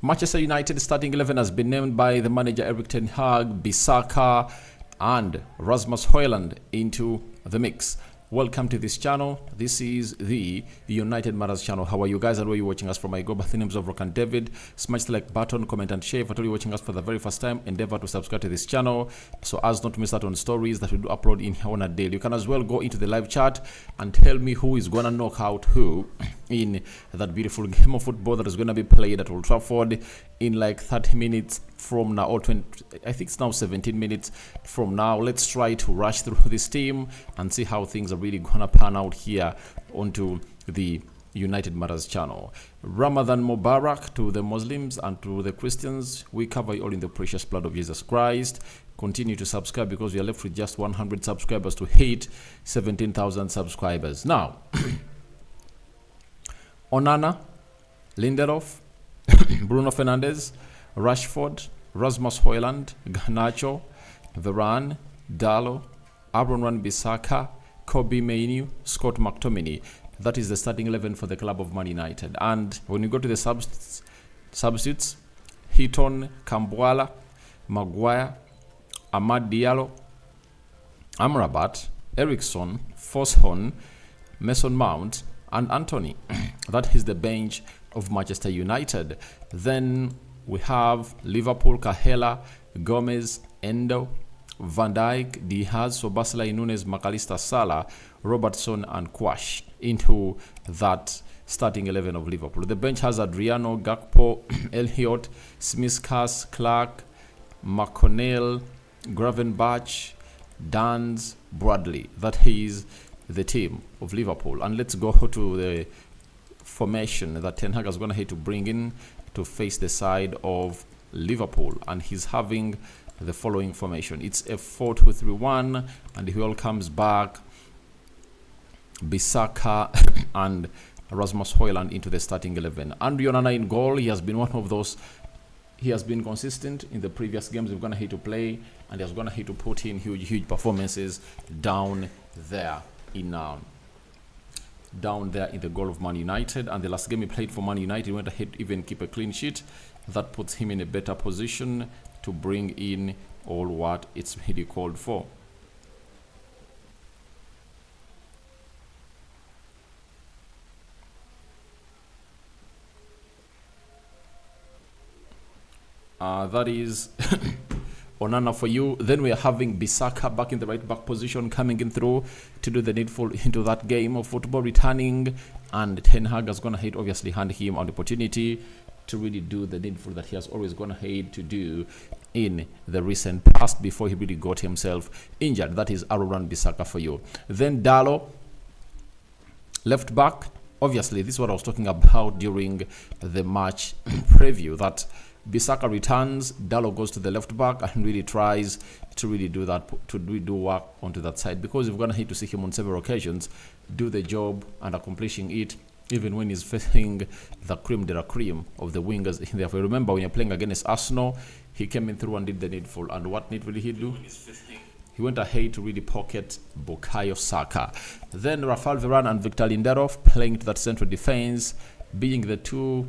Manchester United starting 11 has been named by the manager Erik ten Hag, Bissaka and Rasmus Hojlund into the mix. Welcome to this channel. This is the United Matters channel. How are you guys and where are you watching us from? I go by the names of Rock and David. Smash the like button, comment and share. If you're watching us for the very first time, endeavor to subscribe to this channel so as not to miss out on stories that we do upload in here on a daily. You can as well go into the live chat and tell me who is gonna knock out who in that beautiful game of football that is gonna be played at Old Trafford in like 30 minutes from now, or 20, I think it's now 17 minutes from now. Let's try to rush through this team and see how things are really gonna pan out here onto the United Matters channel. Ramadan Mubarak to the Muslims and to the Christians. We cover it all in the precious blood of Jesus Christ. Continue to subscribe because we are left with just 100 subscribers to hit 17,000 subscribers. Now, Onana, Lindelof, Bruno Fernandes, Rashford, Rasmus Hojlund, Garnacho, Varane, Dalot, Hojlund Wan Bissaka, Kobbie Mainoo, Scott McTominay. That is the starting 11 for the club of Man United. And when you go to the substitutes, Heaton, Kambwala, Maguire, Amad Diallo, Amrabat, Eriksson, Foshorn, Mason Mount, and Anthony. That is the bench of Manchester United. Then we have Liverpool, Kahela, Gomez, Endo, Van Dijk, Diaz, Szoboszlai, Nunes, McAllister, Salah, Robertson, and Quash into that starting 11 of Liverpool. The bench has Adriano, Gakpo, Elliott, Smith-Cass, Clark, McConnell, Gravenberch, Dans, Bradley. That is the team of Liverpool. And let's go to the formation that Ten Hag is going to have to bring in to face the side of Liverpool, and he's having the following formation. It's a 4-2-3-1, and he all comes back Bissaka and Rasmus Hojlund into the starting 11. Andre Onana in goal. He has been one of those. He has been consistent in the previous games we're gonna hate to play, and he's gonna hate to put in huge performances down there in the goal of Man United. And the last game he played for Man United, he went ahead to even keep a clean sheet. That puts him in a better position to bring in all what it's really called for. That is Onana for you. Then we are having Bissaka back in the right back position, coming in through to do the needful into that game of football, returning, and Ten Hag is gonna obviously hand him an opportunity to really do the needful that he has always gonna hate to do in the recent past before he really got himself injured. That is Hojlund Wan Bissaka for you. Then Dalot, left back. Obviously, this is what I was talking about during the match preview, that Bissaka returns, Dalot goes to the left back and really tries to really do that, to really do work onto that side, because we're going to hate to see him on several occasions do the job and accomplishing it, even when he's facing the cream de la cream of the wingers in there. If you remember, when you're playing against Arsenal, he came in through and did the needful. And what needful did he do? He went ahead to really pocket Bukayo Saka. Then Rafael Varane and Victor Lindelof playing to that central defense, being the two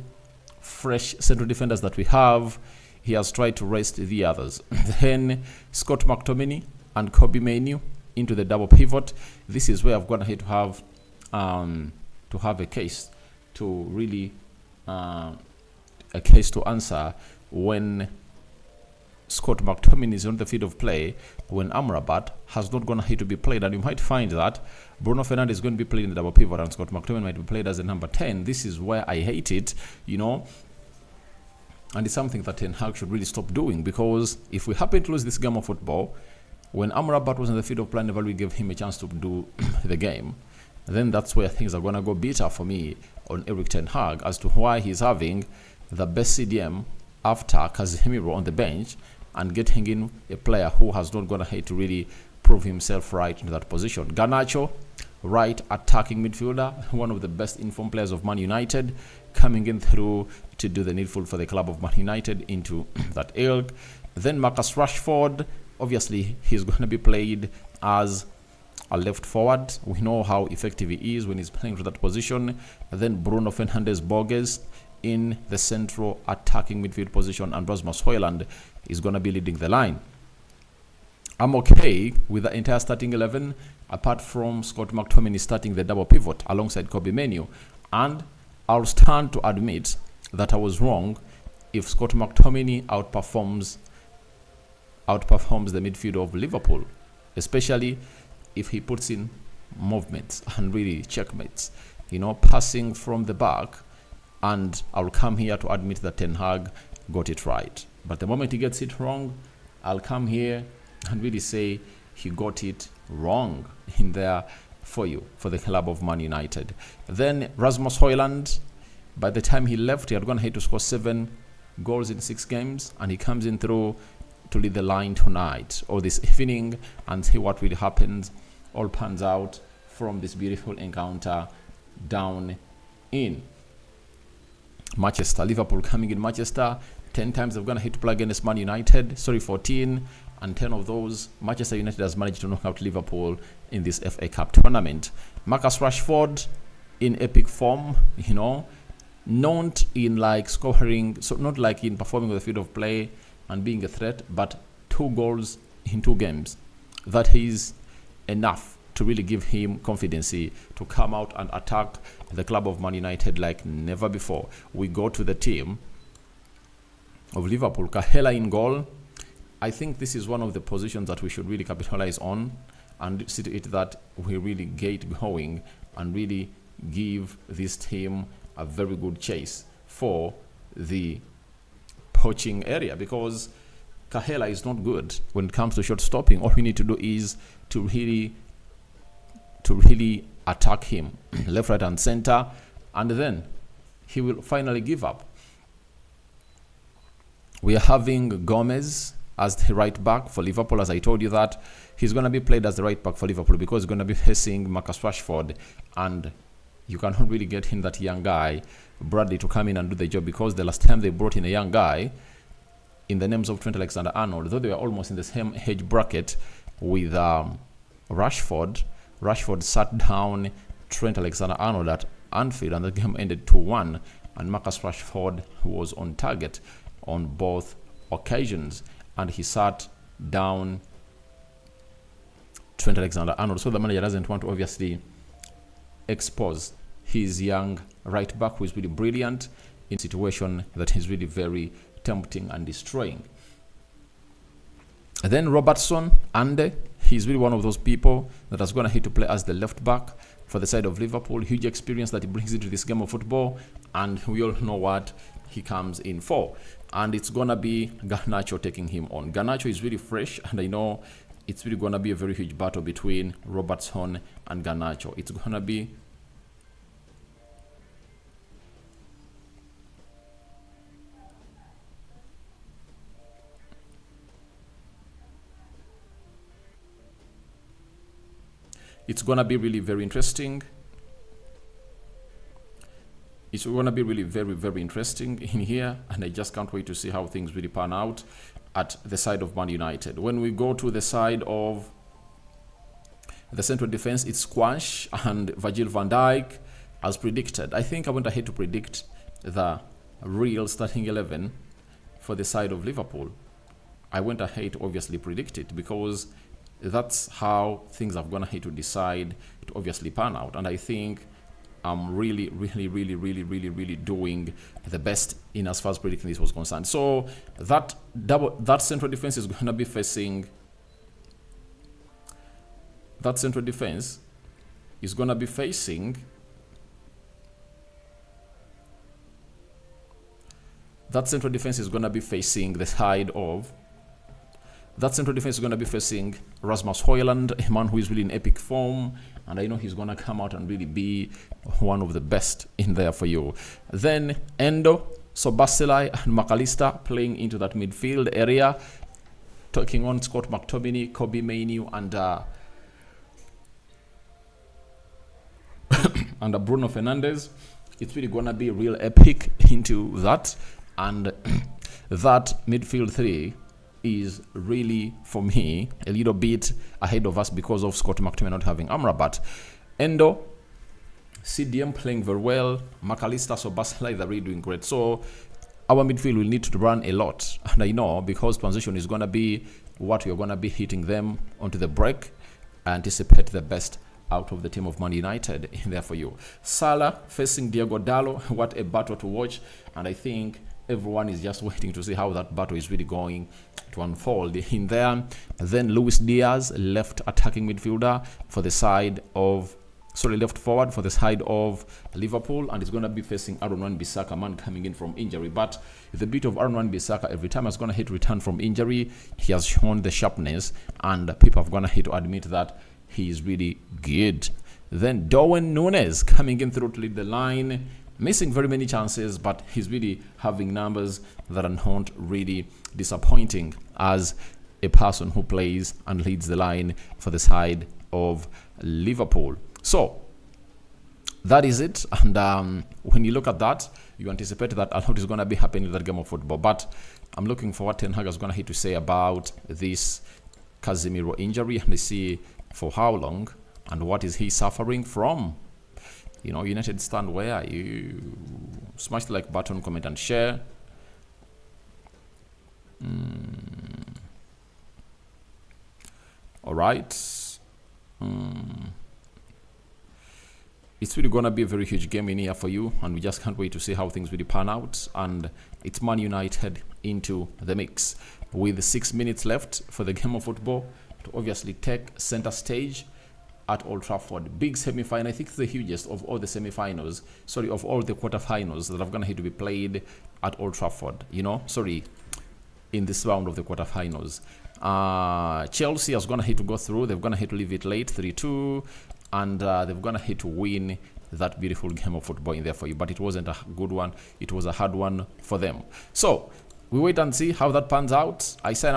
fresh central defenders that we have. He has tried to rest the others. Then Scott McTominay and Kobbie Mainoo into the double pivot. This is where I've gone ahead to have a case to really a case to answer when Scott McTominay is on the field of play, when Amrabat has not gone ahead to be played. And you might find that Bruno Fernandes is going to be played in the double pivot and Scott McTominay might be played as a number 10. This is where I hate it, you know. And it's something that Ten Hag should really stop doing, because if we happen to lose this game of football, when Amrabat was in the field of play, never really gave him a chance to do the game, then that's where things are going to go bitter for me on Erik ten Hag as to why he's having the best CDM after Casemiro on the bench and getting in a player who has not gone ahead to really prove himself right into that position. Garnacho, right attacking midfielder, one of the best informed players of Man United, coming in through to do the needful for the club of Man United into that ilk. Then Marcus Rashford, obviously he's going to be played as a left forward. We know how effective he is when he's playing for that position. Then Bruno Fernandes Borges in the central attacking midfield position, and Rasmus Hojlund is going to be leading the line. I'm okay with the entire starting 11, apart from Scott McTominay starting the double pivot alongside Kobbie Mainoo. And I'll stand to admit that I was wrong if Scott McTominay outperforms the midfield of Liverpool, especially if he puts in movements and really checkmates, passing from the back. And I'll come here to admit that Ten Hag got it right. But the moment he gets it wrong, I'll come here and really say he got it wrong in there for you, for the club of Man United. Then Rasmus Hojlund, by the time he left, he had gone ahead to score 7 goals in 6 games, and he comes in through to lead the line tonight or this evening and see what really happens. All pans out from this beautiful encounter down in Manchester. Liverpool coming in Manchester. 10 times they've gone ahead to play against Man United. 14. And 10 of those, Manchester United has managed to knock out Liverpool in this FA Cup tournament. Marcus Rashford in epic form, not in like scoring, so not like in performing on the field of play and being a threat, but 2 goals in 2 games. That is enough to really give him confidence to come out and attack the club of Man United like never before. We go to the team of Liverpool. Kahela in goal. I think this is one of the positions that we should really capitalize on and see to it that we really get going and really give this team a very good chase for the poaching area, because Kahela is not good when it comes to shot stopping. All we need to do is to really attack him left, right and center, and then he will finally give up. We are having Gomez as the right back for Liverpool. As I told you that he's going to be played as the right back for Liverpool because he's going to be facing Marcus Rashford, and you cannot really get in that young guy Bradley to come in and do the job, because the last time they brought in a young guy in the names of Trent Alexander-Arnold, though they were almost in the same age bracket with Rashford sat down Trent Alexander-Arnold at Anfield, and the game ended 2-1, and Marcus Rashford was on target on both occasions, and he sat down Trent Alexander-Arnold. So the manager doesn't want to obviously expose his young right back, who is really brilliant, in a situation that is really very tempting and destroying. And then Robertson, Ande, he's really one of those people that has gone ahead to play as the left back for the side of Liverpool. Huge experience that he brings into this game of football, and we all know what he comes in for. And it's gonna be Garnacho taking him on. Garnacho is really fresh, and I know it's really gonna be a very huge battle between Robertson and Garnacho. It's gonna be really very interesting. It's going to be really very, very interesting in here, and I just can't wait to see how things really pan out at the side of Man United. When we go to the side of the central defense, it's Squash and Virgil van Dijk, as predicted. I think I went ahead to predict the real starting 11 for the side of Liverpool. I went ahead to obviously predict it, because that's how things have gone ahead to decide to obviously pan out. And I think I'm really doing the best in as far as predicting this was concerned. So that central defense is going to be facing the side of That central defense is going to be facing Rasmus Hojlund, a man who is really in epic form, and I know he's going to come out and really be one of the best in there for you. Then Endo, Sobaselai, and McAllister playing into that midfield area, taking on Scott McTominay, Kobbie Mainoo, and Bruno Fernandes. It's really going to be real epic into that, and that midfield three is really, for me, a little bit ahead of us because of Scott McTominay not having Amrabat. Endo CDM playing very well. McAllister, so Basala is really doing great. So our midfield will need to run a lot. And I know because transition is going to be what you're going to be hitting them onto the break. I anticipate the best out of the team of Man United in there for you. Salah facing Diego Dallo. What a battle to watch. And I think everyone is just waiting to see how that battle is really going to unfold in there. Then Luis Diaz, left attacking midfielder for the side of left forward for the side of Liverpool, and he's going to be facing Hojlund Wan Bissaka, man coming in from injury. But the bit of Hojlund Wan Bissaka, every time he's going to hit return from injury, he has shown the sharpness, and people have going to hit to admit that he is really good. Then Darwin Núñez coming in through to lead the line, missing very many chances, but he's really having numbers that are not really disappointing as a person who plays and leads the line for the side of Liverpool. So that is it, and when you look at that, you anticipate that a lot is going to be happening in that game of football. But I'm looking for what Ten Hag is going to have to say about this Casemiro injury, and see for how long and what is he suffering from. You know, United stand where? You smash the like button, comment and share. All right. It's really going to be a very huge game in here for you, and we just can't wait to see how things really pan out. And it's Man United into the mix with 6 minutes left for the game of football to obviously take center stage at Old Trafford. Big semi-final. I think it's the hugest of all the semi-finals. Of all the quarterfinals that are going to be played at Old Trafford. In this round of the quarterfinals. Chelsea is going to have to go through. They're going to have to leave it late, 3-2. And they're going to have to win that beautiful game of football in there for you. But it wasn't a good one. It was a hard one for them. So we wait and see how that pans out. I sign